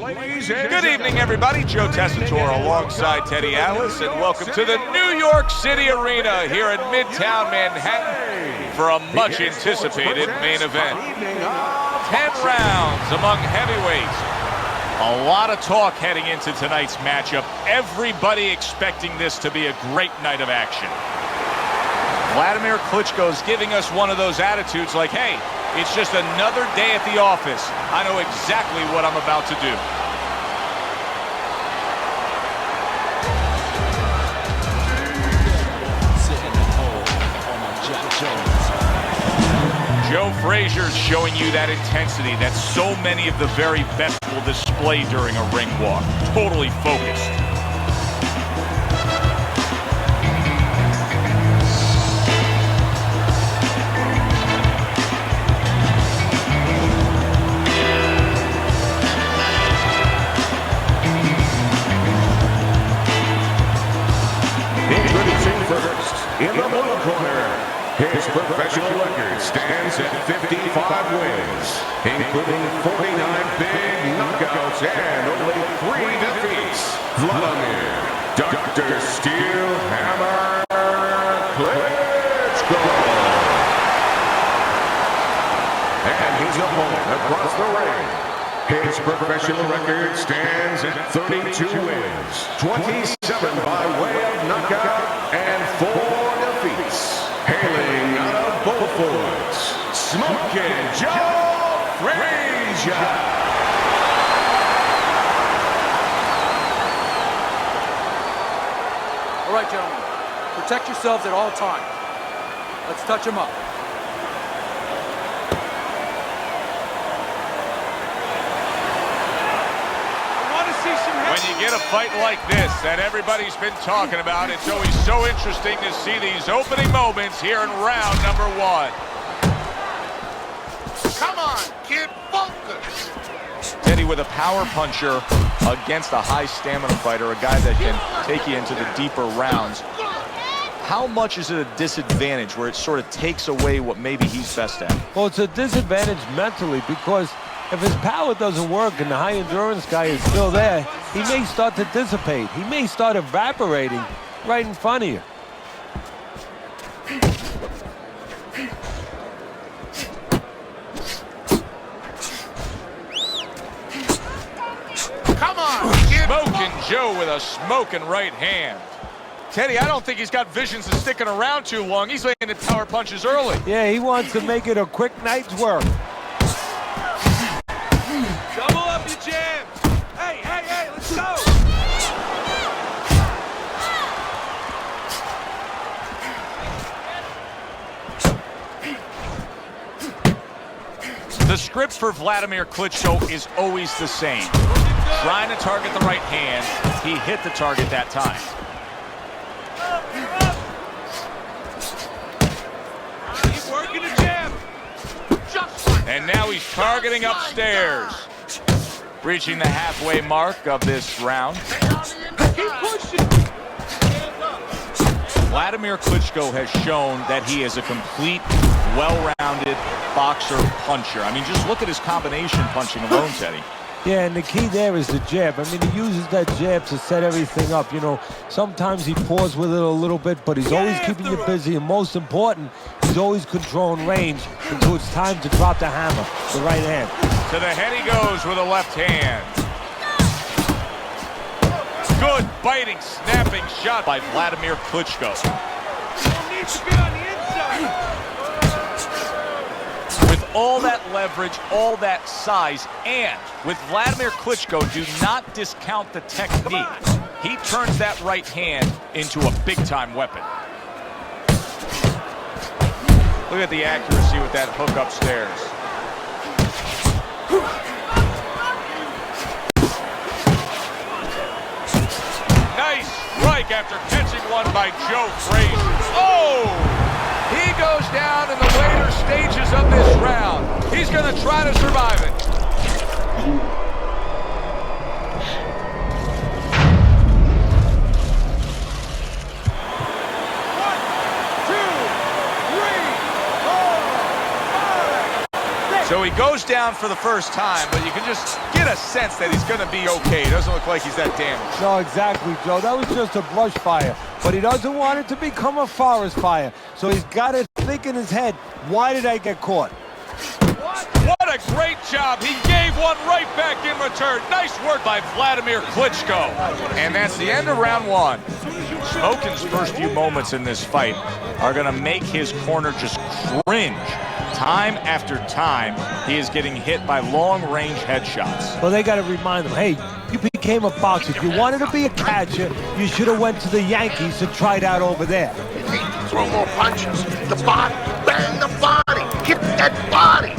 Good evening, everybody. Joe Tessitore alongside Teddy Atlas, and welcome to the New York City Arena here in Midtown Manhattan for a much-anticipated main event. 10 rounds among heavyweights. A lot of talk heading into tonight's matchup. Everybody expecting this to be a great night of action. Wladimir Klitschko is giving us one of those attitudes like, hey, it's just another day at the office. I know exactly what I'm about to do. Joe Frazier's showing you that intensity that so many of the very best will display during a ring walk. Totally focused. Introducing first, in the blue corner, his professional record stands at 55 wins, including 49 big knockouts and only 3 defeats. Wladimir, Dr. Steel Hammer Klitschko. And his opponent across the ring. His professional record stands at 32 wins, 27 by way of knockout, and 4 defeats. Hailing out of Beaufort, Smokin' Joe Frazier. All right, gentlemen, protect yourselves at all times. Let's touch them up. When you get a fight like this that everybody's been talking about, it's always so interesting to see these opening moments here in round number 1. Come on, kid, focus. Teddy with a power puncher against a high stamina fighter, a guy that can take you into the deeper rounds. How much is it a disadvantage where it sort of takes away what maybe he's best at? Well, it's a disadvantage mentally because if his power doesn't work and the high endurance guy is still there, he may start to dissipate. He may start evaporating right in front of you. Come on, kid. Smokin' Joe with a smoking right hand. Teddy, I don't think he's got visions of sticking around too long. He's landing power punches early. Yeah, he wants to make it a quick night's work. Double up your jabs. Hey, hey, hey, let's go. The script for Wladimir Klitschko is always the same. Trying to target the right hand. He hit the target that time. Keep working the jab. And now he's targeting upstairs. Reaching the halfway mark of this round. Keep pushing. Wladimir Klitschko has shown that he is a complete, well-rounded boxer puncher. I mean, just look at his combination punching alone, Teddy. Yeah, and the key there is the jab. I mean, he uses that jab to set everything up. You know, sometimes he paws with it a little bit, but he's always keeping you busy. And most important, he's always controlling range until it's time to drop the hammer, the right hand. To the head he goes with a left hand. Good biting, snapping shot by Wladimir Klitschko. Needs to be on the inside. With all that leverage, all that size, and with Wladimir Klitschko, do not discount the technique. He turns that right hand into a big-time weapon. Look at the accuracy with that hook upstairs. Nice strike after catching one by Joe Frazier. Oh! He goes down in the later stages of this round. He's going to try to survive it. So he goes down for the first time, but you can just get a sense that he's going to be okay. He doesn't look like he's that damaged. No, exactly, Joe. That was just a brush fire. But he doesn't want it to become a forest fire. So he's got to think in his head, why did I get caught? What a great job. He gave one right back in return. Nice work by Wladimir Klitschko. And that's the end of round one. Smokin's first few moments in this fight are going to make his corner just cringe. Time after time, he is getting hit by long-range headshots. Well, they got to remind him, hey, you became a boxer. If you wanted to be a catcher, you should have went to the Yankees and tried out over there. You need to throw more punches. The body. Bang the body. Get that body.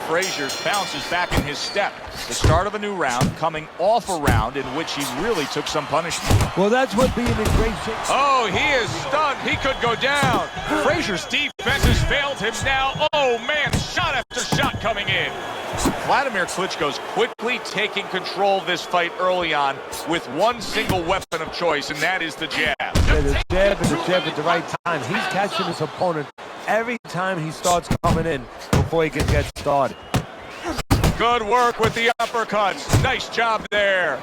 Frazier bounces back in his step. The start of a new round, coming off a round in which he really took some punishment. Well, that's what being in great shape. Oh, he is stunned. He could go down. Frazier's defense has failed him now. Oh, man, shot after shot coming in. Wladimir Klitschko's quickly taking control of this fight early on with one single weapon of choice, and that is the jab. Yeah, the jab and the jab at the right time. He's catching his opponent every time he starts coming in before he can get started. Good work with the uppercuts. Nice job there.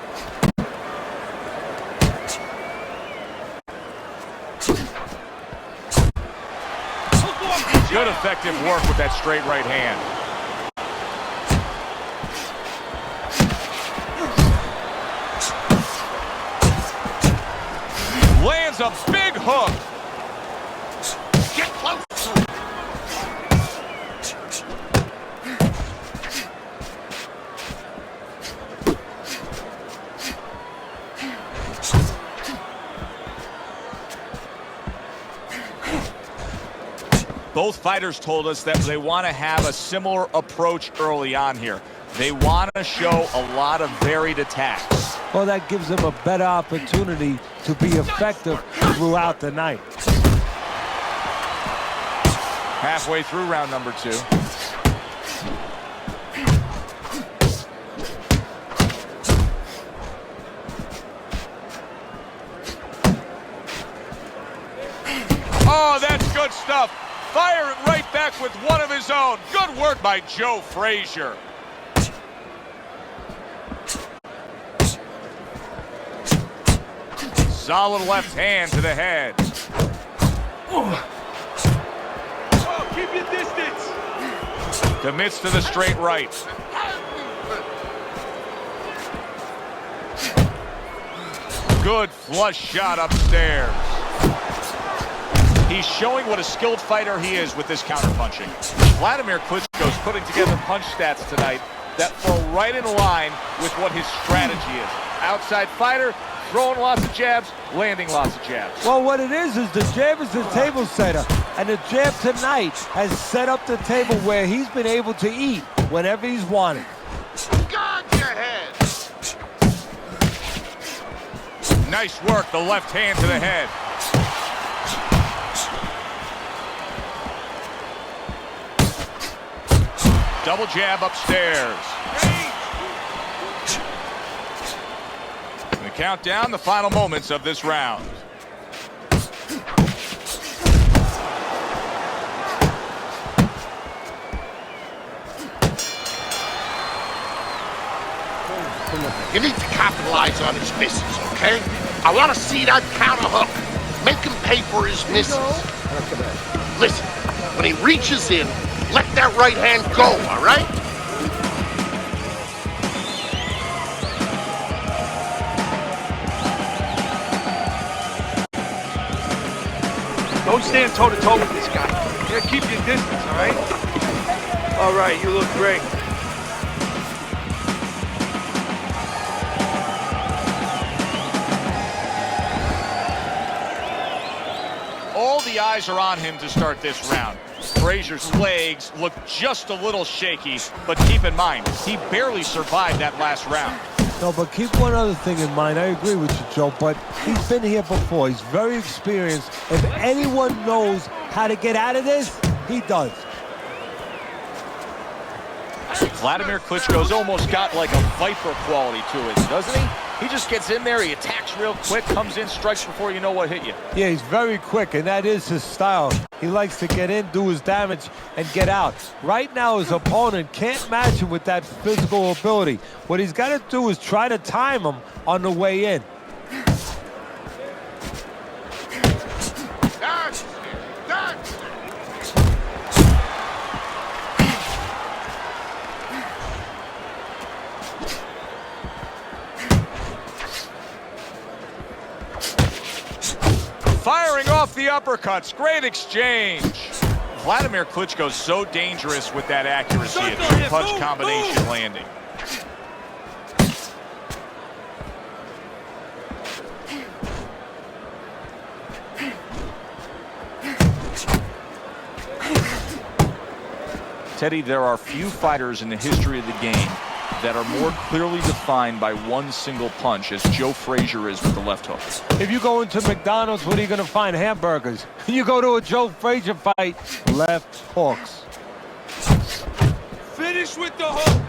Good effective work with that straight right hand. Lands a big hook. Get close to him. Both fighters told us that they want to have a similar approach early on here. They want to show a lot of varied attacks. Well, that gives them a better opportunity to be effective throughout the night. Halfway through round number two. Oh, that's good stuff. Fire it right back with one of his own. Good work by Joe Frazier. Solid left hand to the head. Oh, keep your distance. Commits to the straight right. Good flush shot upstairs. He's showing what a skilled fighter he is with this counterpunching. Wladimir Klitschko's putting together punch stats tonight that fall right in line with what his strategy is. Outside fighter, throwing lots of jabs, landing lots of jabs. Well, what it is the jab is the table setter. And the jab tonight has set up the table where he's been able to eat whenever he's wanted. Guard your head. Nice work, the left hand to the head. Double jab upstairs. And the countdown, the final moments of this round. You need to capitalize on his misses, okay? I want to see that counter hook. Make him pay for his misses. Listen, when he reaches in, let that right hand go, all right? Don't stand toe-to-toe with this guy. Yeah, keep your distance, all right? All right, you look great. All the eyes are on him to start this round. Frazier's legs look just a little shaky, but keep in mind, he barely survived that last round. No, but keep one other thing in mind. I agree with you, Joe, but he's been here before. He's very experienced. If anyone knows how to get out of this, he does. Wladimir Klitschko's almost got like a viper quality to it, doesn't he? He just gets in there, he attacks real quick, comes in, strikes before you know what hit you. Yeah, he's very quick, and that is his style. He likes to get in, do his damage, and get out. Right now, his opponent can't match him with that physical ability. What he's got to do is try to time him on the way in. Firing off the uppercuts, great exchange. Wladimir Klitschko's so dangerous with that accuracy, a two-punch combination landing. Teddy, there are few fighters in the history of the game that are more clearly defined by one single punch as Joe Frazier is with the left hook. If you go into McDonald's, what are you going to find? Hamburgers. You go to a Joe Frazier fight, left hooks. Finish with the hook.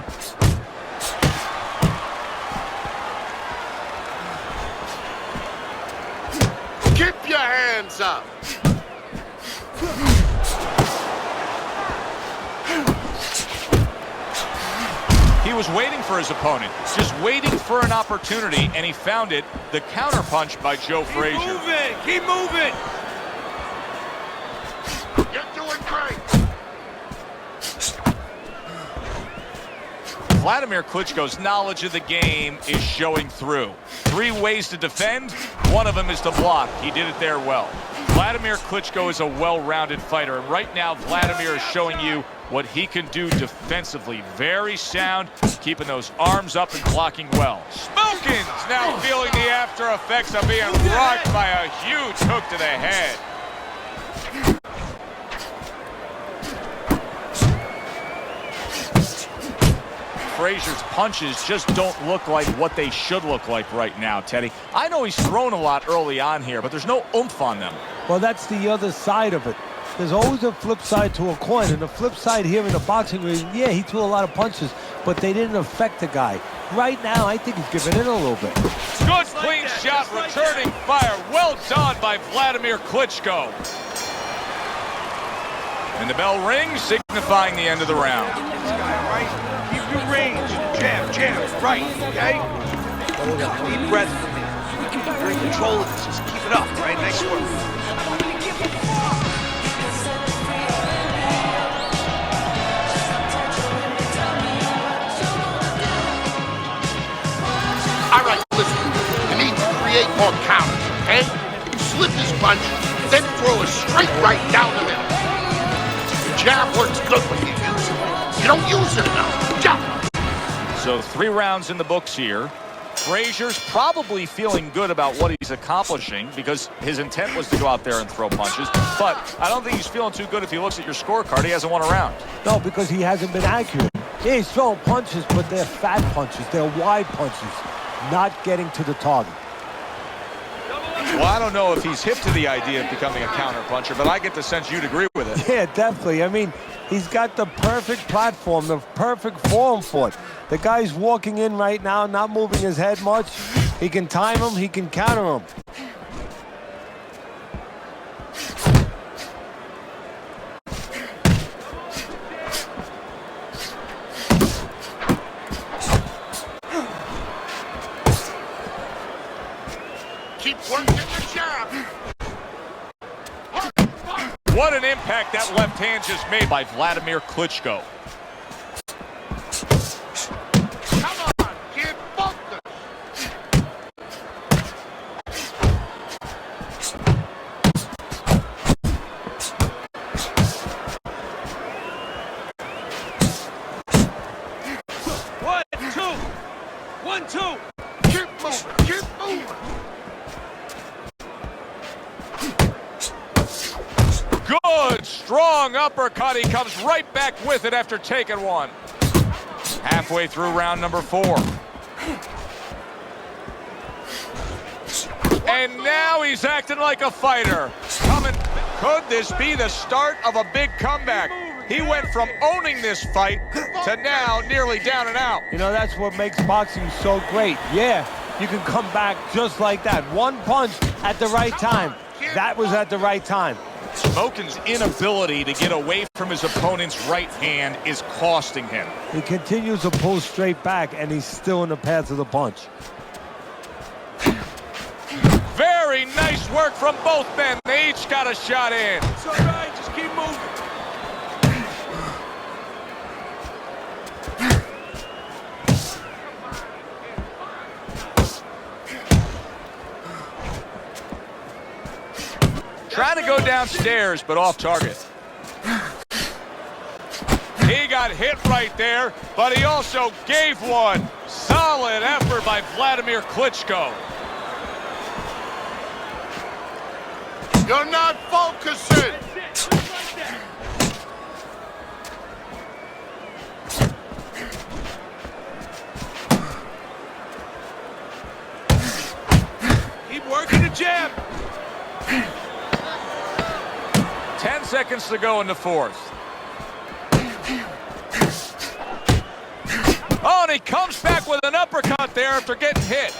Keep your hands up. He was waiting for his opponent, just waiting for an opportunity, and he found it. The counterpunch by Joe Frazier. Keep moving, keep moving. You're doing great. Wladimir Klitschko's knowledge of the game is showing through. 3 ways to defend, one of them is to block. He did it there well. Wladimir Klitschko is a well-rounded fighter, and right now Wladimir is showing you what he can do defensively. Very sound, keeping those arms up and blocking well. Smokin's now feeling the after effects of being rocked by a huge hook to the head. Frazier's punches just don't look like what they should look like right now, Teddy. I know he's thrown a lot early on here, but there's no oomph on them. Well, that's the other side of it. There's always a flip side to a coin, and the flip side here in the boxing ring, yeah, he threw a lot of punches, but they didn't affect the guy. Right now, I think he's giving in a little bit. Good clean shot, returning fire. Well done by Wladimir Klitschko. And the bell rings, signifying the end of the round. This guy, all right? Keep your range. Jab, right, okay? Deep breath for me. You're in control of this. Just keep it up, all right? Nice work. All right, listen. You need to create more counters, okay? Slip his punch, then throw a straight right down the middle. Your jab works good when you use it. You don't use it enough. Jump. So 3 rounds in the books here. Frazier's probably feeling good about what he's accomplishing because his intent was to go out there and throw punches. But I don't think he's feeling too good if he looks at your scorecard. He hasn't won a round. No, because he hasn't been accurate. Yeah, he's throwing punches, but they're fat punches. They're wide punches, not getting to the target. Well, I don't know if he's hip to the idea of becoming a counter-puncher, but I get the sense you'd agree with it. Yeah, definitely. I mean, he's got the perfect platform, the perfect form for it. The guy's walking in right now, not moving his head much. He can time him, he can counter him. Keep working the jab. What an impact that left hand just made by Wladimir Klitschko. Come on, kid, focus. One, two. Keep moving, keep moving. Good, strong uppercut. He comes right back with it after taking one. Halfway through round number 4. And now he's acting like a fighter. Could this be the start of a big comeback? He went from owning this fight to now nearly down and out. You know, that's what makes boxing so great. Yeah, you can come back just like that. One punch at the right time. That was at the right time. Smokin's inability to get away from his opponent's right hand is costing him. He continues to pull straight back, and he's still in the path of the punch. Very nice work from both men. They each got a shot in. It's all right, just keep moving. Trying to go downstairs, but off target. He got hit right there, but he also gave one. Solid effort by Wladimir Klitschko. You're not focusing. Keep working the jab. 10 seconds to go in the fourth. Oh, and he comes back with an uppercut there after getting hit.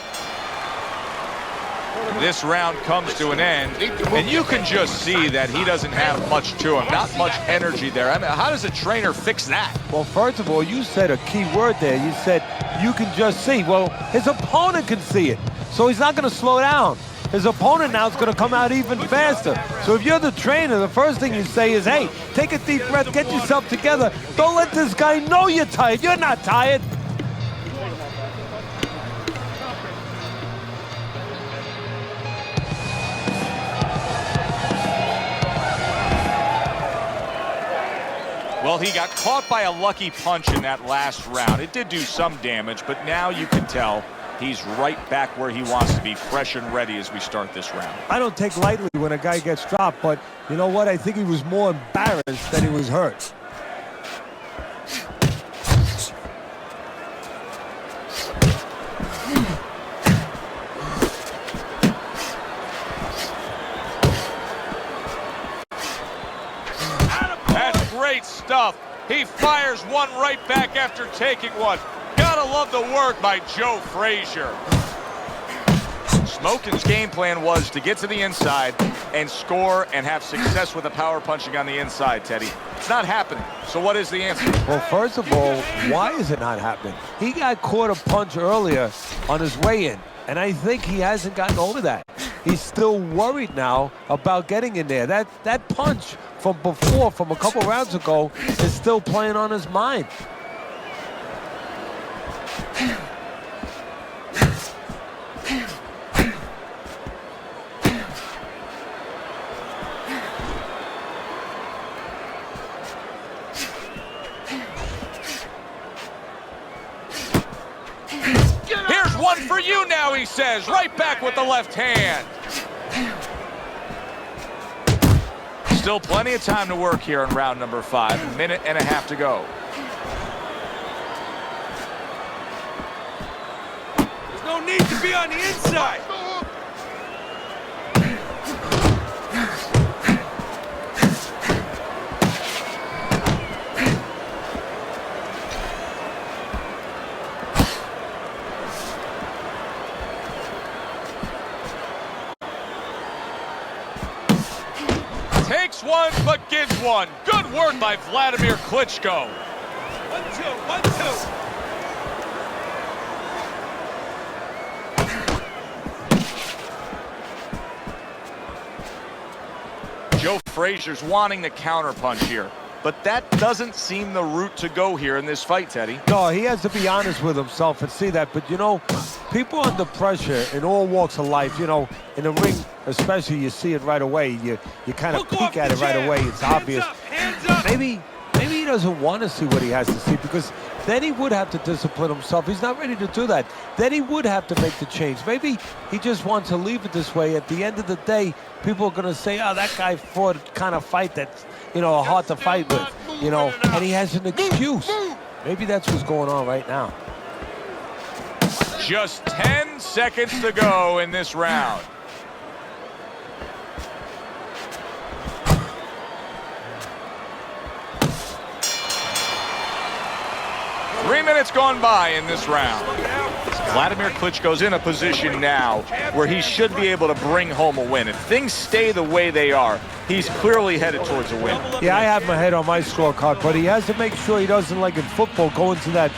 This round comes to an end, and you can just see that he doesn't have much to him, not much energy there. I mean, how does a trainer fix that? Well, first of all, you said a key word there. You said you can just see. Well, his opponent can see it, so he's not going to slow down. His opponent now is going to come out even faster. So if you're the trainer, the first thing you say is, hey, take a deep breath, get yourself together. Don't let this guy know you're tired. You're not tired. Well, he got caught by a lucky punch in that last round. It did do some damage, but now you can tell he's right back where he wants to be, fresh and ready as we start this round. I don't take lightly when a guy gets dropped, but you know what? I think he was more embarrassed than he was hurt. That's great stuff. He fires one right back after taking one. Gotta love the work by Joe Frazier. Smokin's game plan was to get to the inside and score and have success with the power punching on the inside, Teddy. It's not happening. So what is the answer? Well, first of all, why is it not happening? He got caught a punch earlier on his way in, and I think he hasn't gotten over that. He's still worried now about getting in there. That punch from before, from a couple rounds ago, is still playing on his mind. Here's one for you now, he says. Right back with the left hand. Still plenty of time to work here in round number 5. A minute and a half to go. There's no need to be on the inside. Takes one, but gives one. Good work by Wladimir Klitschko. 1-2, 1-2. Joe Frazier's wanting the counterpunch here, but that doesn't seem the route to go here in this fight, Teddy. No, he has to be honest with himself and see that. But, you know, people under pressure in all walks of life, you know, in the ring especially, you see it right away. You kind of peek at it right away. It's obvious. Hands up. Maybe he doesn't want to see what he has to see, because then he would have to discipline himself. He's not ready to do that. Then he would have to make the change. Maybe he just wants to leave it this way. At the end of the day, people are going to say, oh, that guy fought a kind of fight that's, you know, hard to fight with, you know, and he has an excuse. Maybe that's what's going on right now. Just 10 seconds to go in this round. minutes gone by in this round. Wladimir Klitschko's in a position now where he should be able to bring home a win. If things stay the way they are, he's clearly headed towards a win. Yeah, I have my head on my scorecard, but he has to make sure he doesn't, like in football, go into that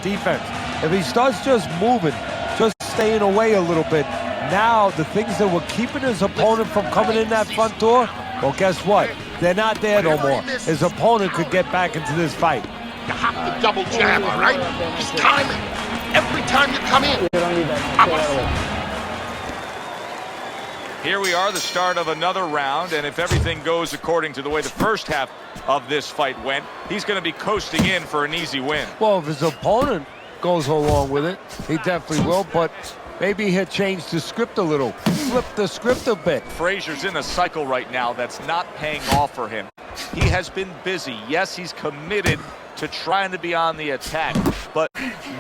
defense. If he starts just moving, just staying away a little bit, now the things that were keeping his opponent from coming in that front door, well, guess what? They're not there no more. His opponent could get back into this fight. You have to double jab, all right? Just time it. Every time you come in. Here we are, the start of another round, and if everything goes according to the way the first half of this fight went, he's going to be coasting in for an easy win. Well, if his opponent goes along with it, he definitely will, but maybe he'll change the script a little, flip the script a bit. Frazier's in a cycle right now that's not paying off for him. He has been busy. Yes, he's committed to trying to be on the attack, but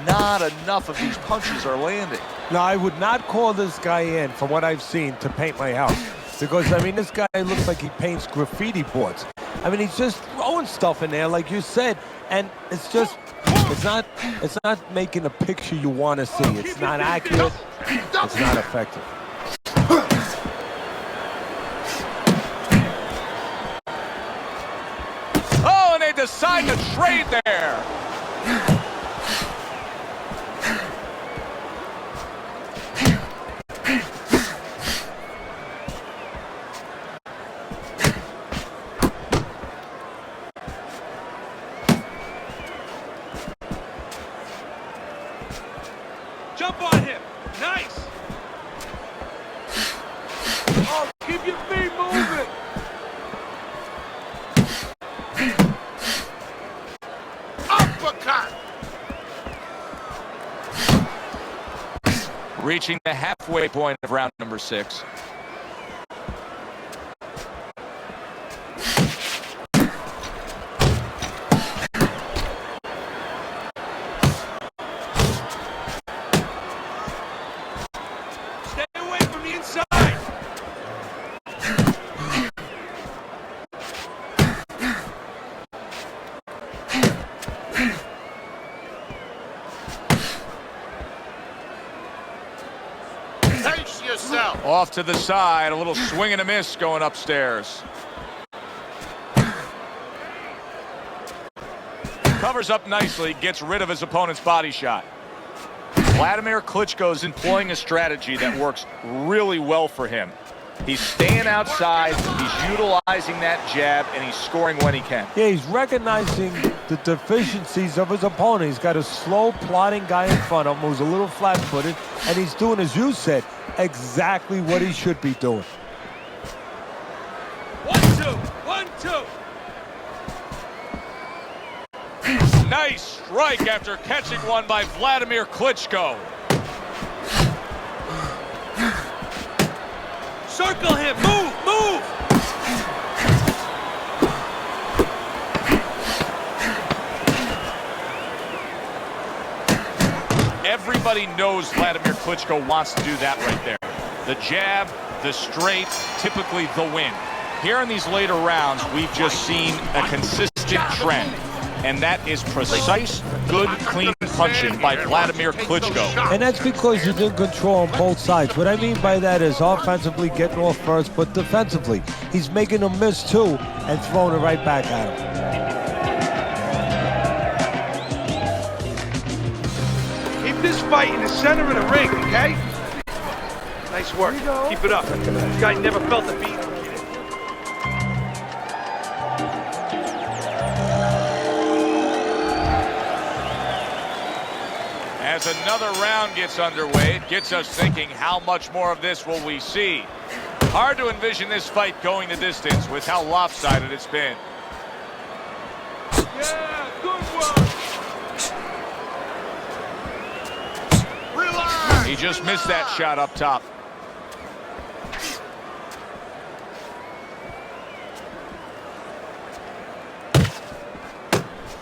not enough of these punches are landing. No, I would not call this guy in, from what I've seen, to paint my house. Because, I mean, this guy looks like he paints graffiti boards. I mean, he's just throwing stuff in there, like you said, and it's just, it's not making a picture you want to see. It's not accurate. It's not effective. Oh, and they decide to trade there. Jump on him. Nice. Oh, keep your feet moving. Uppercut. Reaching the halfway point of round number 6. Stay away from the inside. Pace yourself. Off to the side, a little swing and a miss going upstairs. Covers up nicely, gets rid of his opponent's body shot. Wladimir Klitschko's employing a strategy that works really well for him. He's staying outside, he's utilizing that jab, and he's scoring when he can. Yeah, he's recognizing the deficiencies of his opponent. He's got a slow, plodding guy in front of him who's a little flat-footed, and he's doing, as you said, exactly what he should be doing. 1-2. 1-2. Nice strike after catching one by Wladimir Klitschko. Circle him. Move. Move. Everybody knows Wladimir Klitschko wants to do that right there. The jab, the straight, typically the win. Here in these later rounds, we've just seen a consistent trend. And that is precise, good, clean punching by Wladimir Klitschko. And that's because he's in control on both sides. What I mean by that is offensively getting off first, but defensively, he's making them miss too and throwing it right back at him. Keep this fight in the center of the ring, okay? Nice work. Keep it up. This guy never felt a beat. As another round gets underway, it gets us thinking, how much more of this will we see? Hard to envision this fight going the distance with how lopsided it's been. Yeah, good one. Relax. He just missed that shot up top.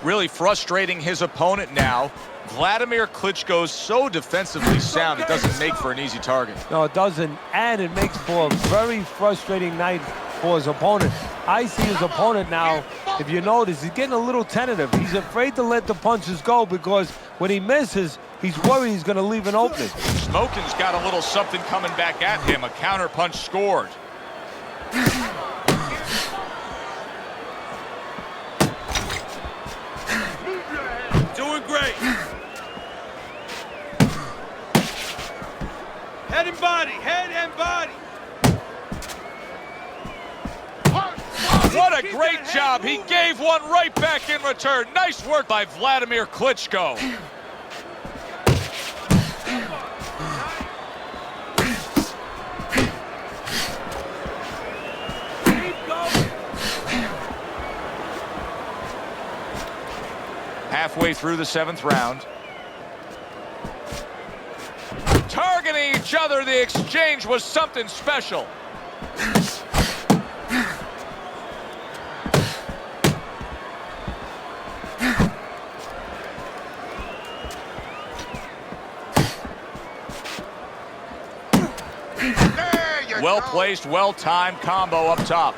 Really frustrating his opponent now. Wladimir Klitschko's so defensively sound, it doesn't make for an easy target. No, it doesn't, and it makes for a very frustrating night for his opponent. I see his opponent now, if you notice, he's getting a little tentative. He's afraid to let the punches go because when he misses, he's worried he's going to leave an opening. Smokin's got a little something coming back at him. A counter punch scored. Doing great. Head and body, head and body. What a great job. He gave one right back in return. Nice work by Wladimir Klitschko. Halfway through the 7th round. Targeting each other, the exchange was something special. Well-placed, well-timed combo up top.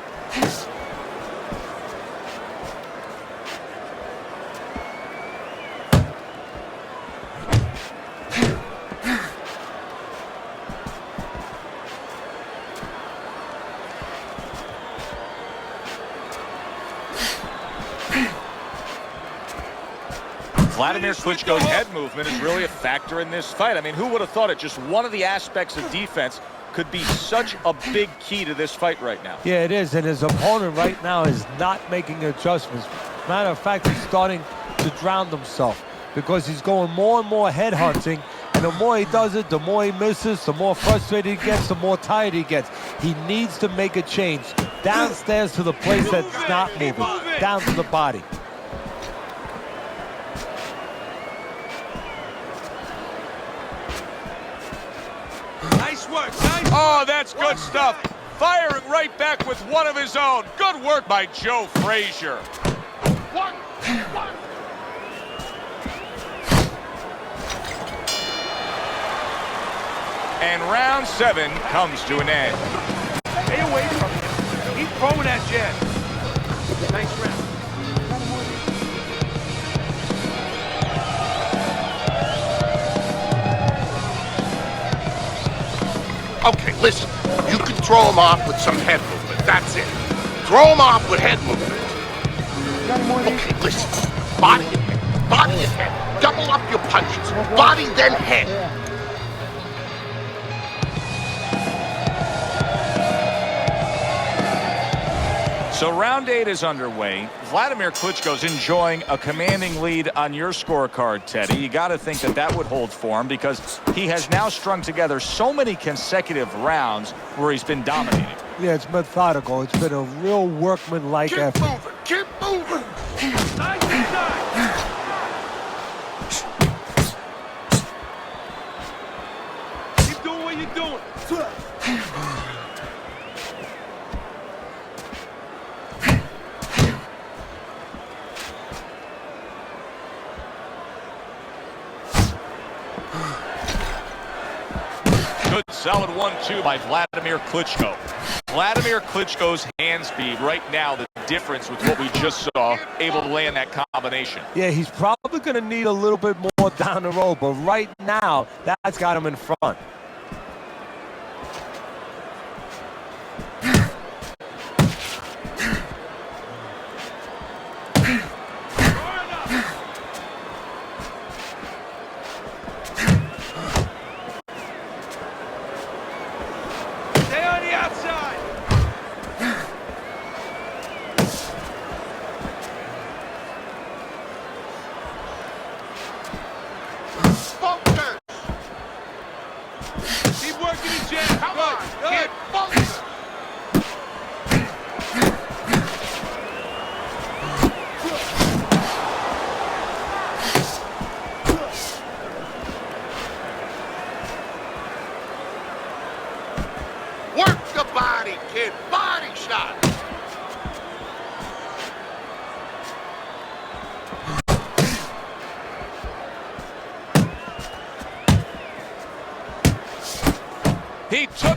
Wladimir Klitschko's head movement is really a factor in this fight. I mean, who would have thought it? Just one of the aspects of defense could be such a big key to this fight right now. Yeah, it is, and his opponent right now is not making adjustments. Matter of fact, he's starting to drown himself because he's going more and more head hunting, and the more he does it, the more he misses, the more frustrated he gets, the more tired he gets. He needs to make a change downstairs to the place that's not moving, down to the body. Nice work, nice. Oh, that's good stuff. Firing right back with one of his own. Good work by Joe Frazier. And round 7 comes to an end. Stay away from him. Keep throwing that jab. Nice round. Okay, listen. You can throw him off with some head movement. That's it. Throw him off with head movement. Okay, listen. Body and head. Body and head. Double up your punches. Body, then head. So round 8 is underway. Wladimir Klitschko's enjoying a commanding lead on your scorecard, Teddy. You got to think that that would hold for him because he has now strung together so many consecutive rounds where he's been dominating. Yeah, it's methodical. It's been a real workman-like effort. Keep moving. Keep moving. Nice inside. Keep doing what you're doing. Good solid 1-2 by Wladimir Klitschko. Wladimir Klitschko's hand speed right now, the difference with what we just saw, able to land that combination. Yeah, he's probably going to need a little bit more down the road, but right now, that's got him in front. Stay on the outside. Focus.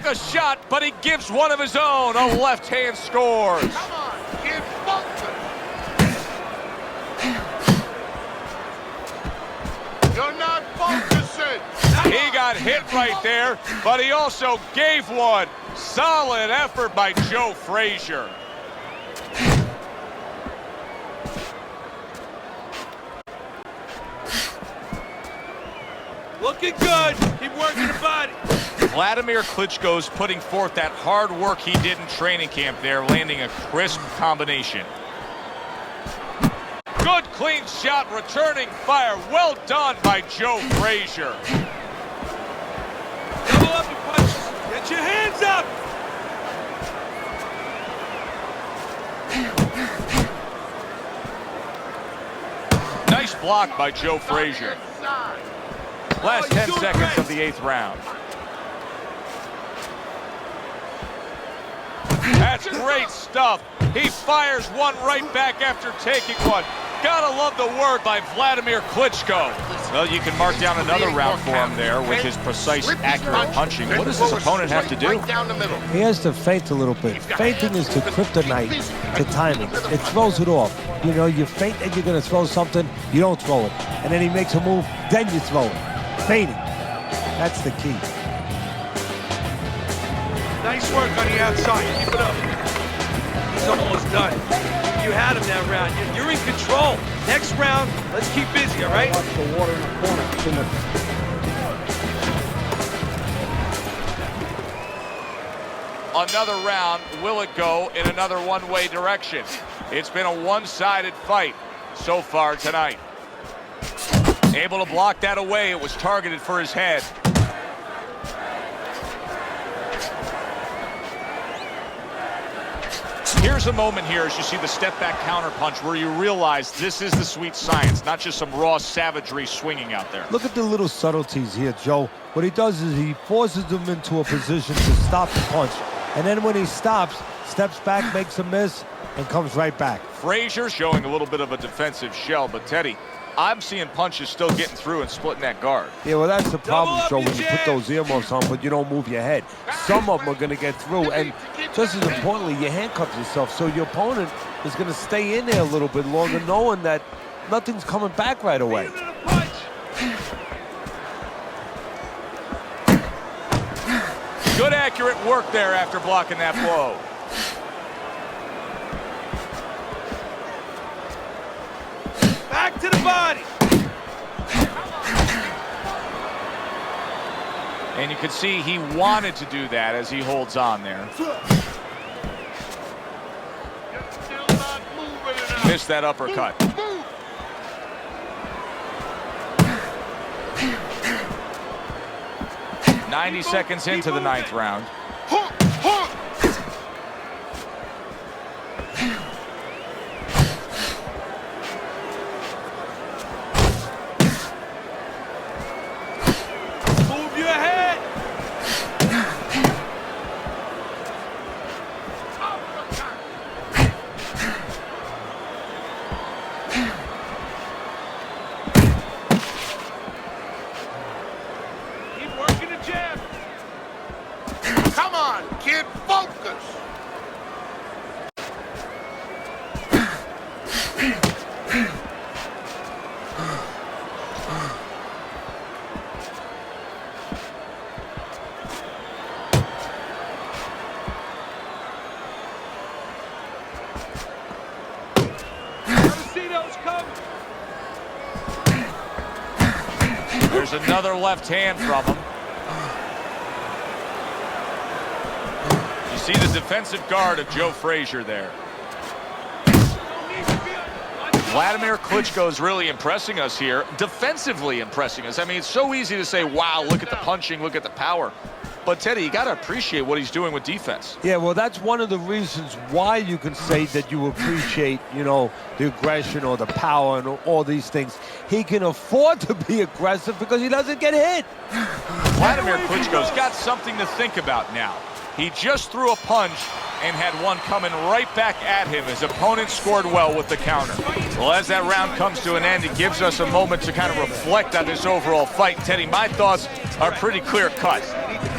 took a shot, but he gives one of his own. A left hand scores. Come on, kid, focus. You're not focusing. He got hit right there, but he also gave one. Solid effort by Joe Frazier. Looking good. Keep working the body. Wladimir Klitschko's putting forth that hard work he did in training camp there, landing a crisp combination. Good clean shot, returning fire. Well done by Joe Frazier. Double up your punches. Get your hands up. Nice block by Joe Frazier. Last 10 seconds of the 8th round. That's great stuff. He fires one right back after taking one. Gotta love the work by Wladimir Klitschko. Well, you can mark down another round for him there with his precise, accurate punching. What does his opponent have to do? He has to feint a little bit. Feinting is to kryptonite to timing. It throws it off. You know, you feint and you're going to throw something, you don't throw it. And then he makes a move, then you throw it. Feinting. That's the key. Nice work on the outside. Keep it up. He's almost done. You had him that round. You're in control. Next round, let's keep busy, all right? Watch the water in the corner. It's in the... Another round, will it go in another one-way direction? It's been a one-sided fight so far tonight. Able to block that away. It was targeted for his head. Here's a moment here as you see the step-back counter punch where you realize this is the sweet science, not just some raw savagery swinging out there. Look at the little subtleties here, Joe. What he does is he forces them into a position to stop the punch. And then when he stops, steps back, makes a miss, and comes right back. Frazier showing a little bit of a defensive shell, but Teddy, I'm seeing punches still getting through and splitting that guard. Yeah, well, that's the problem, Joe, when you put those earmuffs on, but you don't move your head. Some of them are going to get through, and just as importantly, you handcuff yourself, so your opponent is going to stay in there a little bit longer, knowing that nothing's coming back right away. Good, accurate work there after blocking that blow. Back to the body. And you can see he wanted to do that as he holds on there. Missed that uppercut. 90 seconds into the 9th round. Move your head. Keep working the jab. Come on, kid, focus. See those come. There's another left hand from him. You see the defensive guard of Joe Frazier there. Wladimir Klitschko is really impressing us here, defensively impressing us. I mean, it's so easy to say, wow, look at the punching, look at the power. But, Teddy, you got to appreciate what he's doing with defense. Yeah, well, that's one of the reasons why you can say that you appreciate, you know, the aggression or the power and all these things. He can afford to be aggressive because he doesn't get hit. Wladimir Klitschko's got something to think about now. He just threw a punch and had one coming right back at him. His opponent scored well with the counter. Well, as that round comes to an end, it gives us a moment to kind of reflect on this overall fight. Teddy, my thoughts are pretty clear-cut.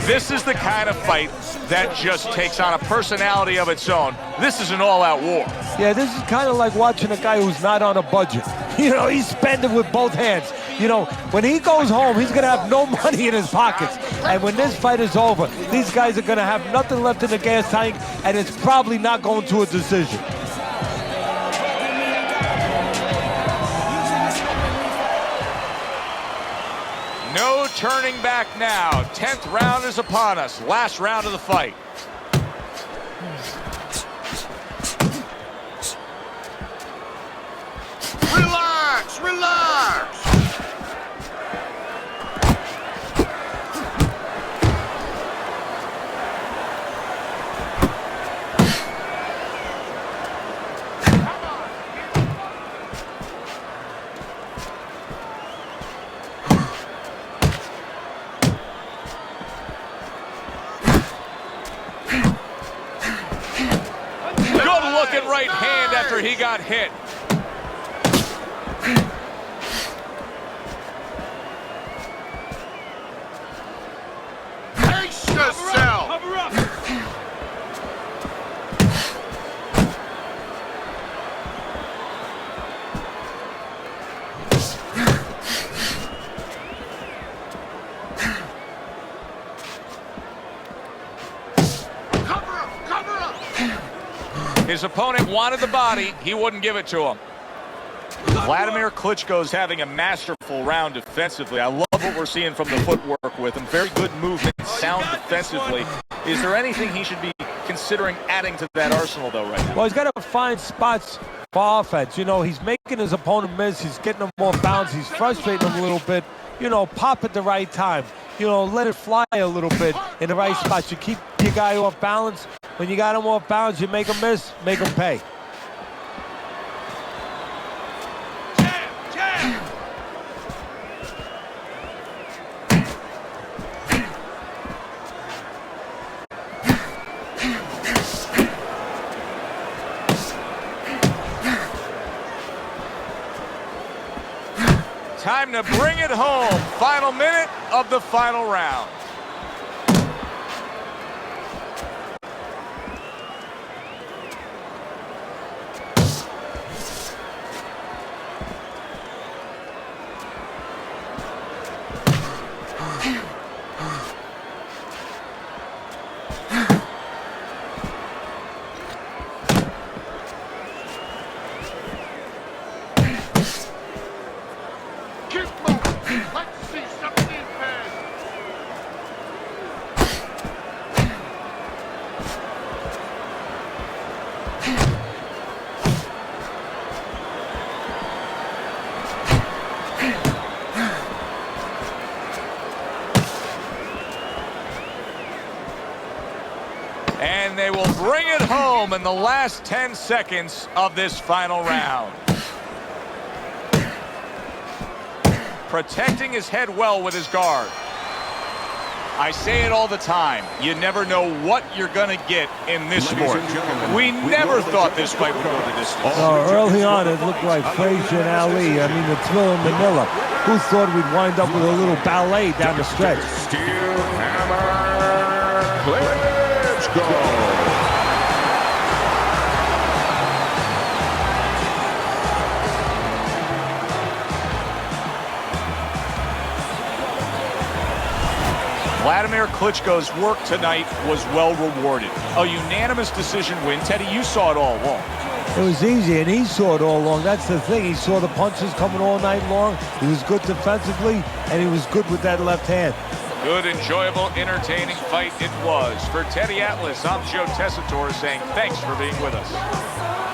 This is the kind of fight that just takes on a personality of its own. This is an all-out war. Yeah, this is kind of like watching a guy who's not on a budget. You know, he's spending with both hands. You know, when he goes home, he's going to have no money in his pockets. And when this fight is over, these guys are going to have nothing left in the gas tank, and it's probably not going to a decision. No turning back now. 10th round is upon us. Last round of the fight. Relax, relax. Good-looking right hand after he got hit. Pace yourself. Cover up. Cover up, cover up. His opponent wanted the body. He wouldn't give it to him. Wladimir Klitschko's having a masterful round defensively. I love what we're seeing from the footwork with him. Very good movement, sound defensively. Is there anything he should be considering adding to that arsenal, though, right now? Well, he's got to find spots for offense. You know, he's making his opponent miss. He's getting him off balance. He's frustrating him a little bit. You know, pop at the right time. You know, let it fly a little bit in the right spots. You keep your guy off balance. When you got him off balance, you make him miss, make him pay. Jab, jab. Time to bring it home. Final minute of the final round. Keep moving. Let's see some defense. And they will bring it home in the last 10 seconds of this final round. Protecting his head well with his guard. I say it all the time. You never know what you're going to get in this sport. We never thought this fight would go to this distance. Early on, it looked like Frazier and Ali. I mean, the thrill in Manila. Who thought we'd wind up with a little ballet down the stretch? Steel Hammer Klitschko. Wladimir Klitschko's work tonight was well rewarded. A unanimous decision win. Teddy, you saw it all along. It was easy, and he saw it all along. That's the thing. He saw the punches coming all night long. He was good defensively, and he was good with that left hand. Good, enjoyable, entertaining fight it was. For Teddy Atlas, I'm Joe Tessitore saying thanks for being with us.